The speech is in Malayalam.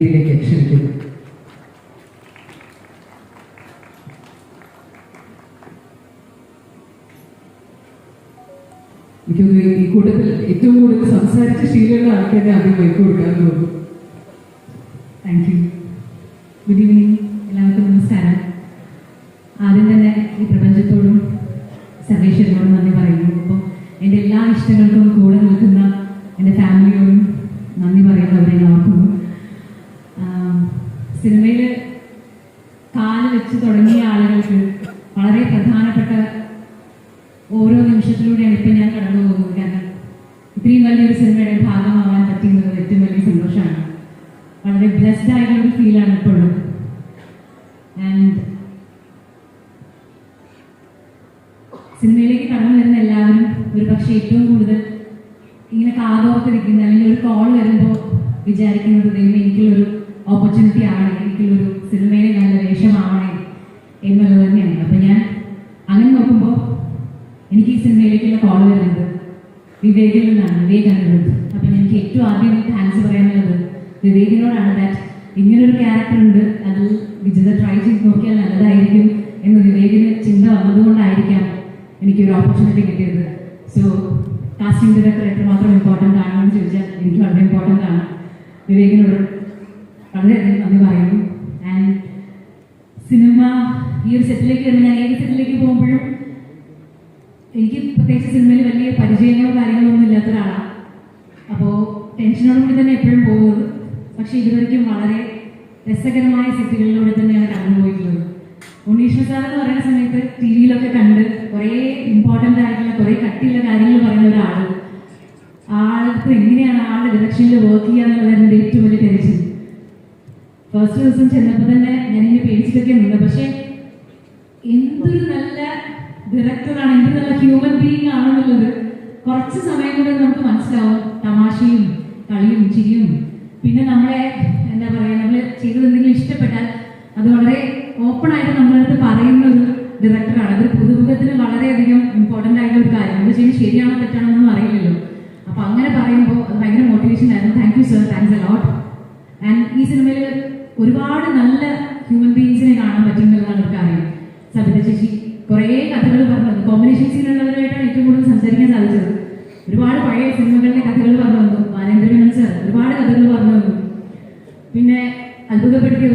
ഇതിലേക്ക് ക്ഷണിക്കുന്നു. എനിക്കൊന്ന് ഈ കൂട്ടത്തിൽ ഏറ്റവും കൂടുതൽ സംസാരിച്ച ശീലമുള്ള ആൾക്കാരെ ആദ്യം വൈക്ക് കൊടുക്കാൻ തോന്നുന്നു. Thank you. ഗുഡ് ഈവനിങ്, എല്ലാവർക്കും നമസ്കാരം. ആദ്യം തന്നെ ഈ പ്രപഞ്ചത്തോടും സർവേശ്വരനോടും നന്ദി പറയുന്നു. അപ്പോൾ എൻ്റെ എല്ലാ ഇഷ്ടങ്ങൾക്കും കൂടെ നിൽക്കുന്ന എൻ്റെ ഫാമിലിയോടും നന്ദി പറയുന്നവരെ ഞാൻ ഓർക്കുന്നു. സിനിമയിൽ കാല് വെച്ച് തുടങ്ങിയ ആളുകൾക്ക് വളരെ പ്രധാനപ്പെട്ട ഓരോ നിമിഷത്തിലൂടെയാണ് ഇപ്പം ഞാൻ കടന്നു പോകുന്നത്. കാരണം ഇത്രയും വലിയൊരു സിനിമയുടെ ഭാഗമാവാൻ പറ്റുന്നത് ഏറ്റവും വലിയ സന്തോഷമാണ്. വളരെ ബ്ലെസ്ഡ് ആയിട്ടുള്ള ഒരു ഫീലാണ് ഇപ്പോഴും. ആൻഡ് സിനിമയിലേക്ക് കടന്നു വരുന്ന എല്ലാവരും ഒരു പക്ഷേ ഏറ്റവും കൂടുതൽ ഇങ്ങനെ കാതോർത്തിരിക്കുന്ന അല്ലെങ്കിൽ ഒരു കോൾ വരുമ്പോൾ വിചാരിക്കുന്നത് ദൈവം എനിക്കുള്ളൊരു ഓപ്പർച്യൂണിറ്റി ആവണേ, എനിക്കുള്ളൊരു സിനിമയിൽ നല്ല വേഷമാവണേ എന്നുള്ളത് തന്നെയാണ്. അപ്പം ഞാൻ അങ്ങനെ നോക്കുമ്പോൾ എനിക്ക് ഈ സിനിമയിലേക്കുള്ള കോൾ വരുന്നത് വിവേകിൽ നിന്നാണ്, വിവേക് അനുരുദ്ധ്. അപ്പം എനിക്ക് ഏറ്റവും ആദ്യം താങ്ക്സ് പറയാനുള്ളത് വിവേകിനോടാണ്. ദാറ്റ് ഇങ്ങനൊരു ക്യാരക്ടർ ഉണ്ട്, അതിൽ വിജിത ട്രൈ ചെയ്ത് നോക്കിയാൽ നല്ലതായിരിക്കും എന്ന് വിവേകിന് ചിന്ത വന്നതുകൊണ്ടായിരിക്കാം എനിക്കൊരു ഓപ്പർച്യൂണിറ്റി കിട്ടിയത്. സോ കാസ്റ്റിംഗ് ഡയറക്ടർ എത്രമാത്രം ഇമ്പോർട്ടൻ്റ് ആണെന്ന് ചോദിച്ചാൽ എനിക്ക് വളരെ ഇമ്പോർട്ടൻ്റ് ആണ്. വിവേകിനോട് വളരെയധികം നന്ദി പറയുന്നു. ആൻഡ് സിനിമ ഈ ഒരു സെറ്റിലേക്ക് വരുന്ന, ഞാൻ ഏത് സെറ്റിലേക്ക് പോകുമ്പോഴും എനിക്ക് പ്രത്യേകിച്ച് സിനിമയിൽ വലിയ പരിചയങ്ങളോ കാര്യങ്ങളോ ഒന്നും ഇല്ലാത്ത ഒരാളാണ്. അപ്പോൾ ടെൻഷനോടുകൂടി തന്നെ എപ്പോഴും പോകുന്നത്. പക്ഷേ ഇതുവരെയ്ക്കും വളരെ രസകരമായ സെറ്റുകളിലൂടെ തന്നെയാണ് കടന്നുപോയിട്ടുള്ളത്. ഉണ്ണീഷ്ണ സാർ എന്ന് പറയുന്ന സമയത്ത് ടി വിയിലൊക്കെ കണ്ട് കുറേ ഇമ്പോർട്ടൻ്റ് ആയിട്ടുള്ള കുറേ കട്ടിയുള്ള കാര്യങ്ങൾ പറയുന്ന ഒരാൾ, ആൾക്ക് എങ്ങനെയാണ് ആളുടെ ഡയറക്ഷനിൽ വർക്ക് ചെയ്യുക എന്നുള്ളതാണ് എൻ്റെ ഏറ്റവും വലിയ ടെൻഷൻ. ഫസ്റ്റ് ദിവസം ചെന്നപ്പോൾ തന്നെ ഞാനിങ്ങനെ പേടിച്ചിട്ടൊക്കെ ഉണ്ട്. പക്ഷേ എന്തൊരു നല്ല ഡയറക്ടറാണ്, എന്ത് നല്ല ഹ്യൂമൻ ബീയിങ് ആണെന്നുള്ളത് കുറച്ച് സമയം കൊണ്ട് നമുക്ക് മനസ്സിലാവും. തമാശയും കളിയും ചിരിയും, പിന്നെ നമ്മളെ എന്താ പറയുക, നമ്മൾ ചെയ്തത് എന്തെങ്കിലും ഇഷ്ടപ്പെട്ടാൽ അത് വളരെ ഓപ്പൺ ആയിട്ട് നമ്മളടുത്ത് പറയുന്ന ഒരു ഡയറക്ടറാണ്. അതൊരു പുതുമുഖത്തിന് വളരെയധികം ഇമ്പോർട്ടൻ്റ് ആയിട്ടുള്ള ഒരു കാര്യം. അത് ശരിയാണോ തെറ്റാണോ എന്നൊന്നും അറിയില്ലല്ലോ. അപ്പോൾ അങ്ങനെ പറയുമ്പോൾ അത് ഭയങ്കര മോട്ടിവേഷൻ ആയിരുന്നു. Thank you sir, thanks a lot. And ഈ സിനിമയിൽ ഒരുപാട് നല്ല ഹ്യൂമൻ ബീയിങ്സിനെ കാണാൻ പറ്റുന്നതാണ് ഒരു കാര്യം. സബിത ചേച്ചി കുറേ കഥകൾ പറഞ്ഞു. കോമ്പിനേഷൻ സീനുള്ളവരായിട്ടാണ് ഏറ്റവും കൂടുതൽ സംസാരിക്കാൻ സാധിച്ചത്. ഒരുപാട് പഴയ സിനിമകളുടെ കഥകൾ പറഞ്ഞു വന്നു. ബാലേന്ദ്രമേനോൻ സർ ഒരുപാട് കഥകൾ പറഞ്ഞു വന്നു. പിന്നെ അത്ഭുതപ്പെടുത്തിയ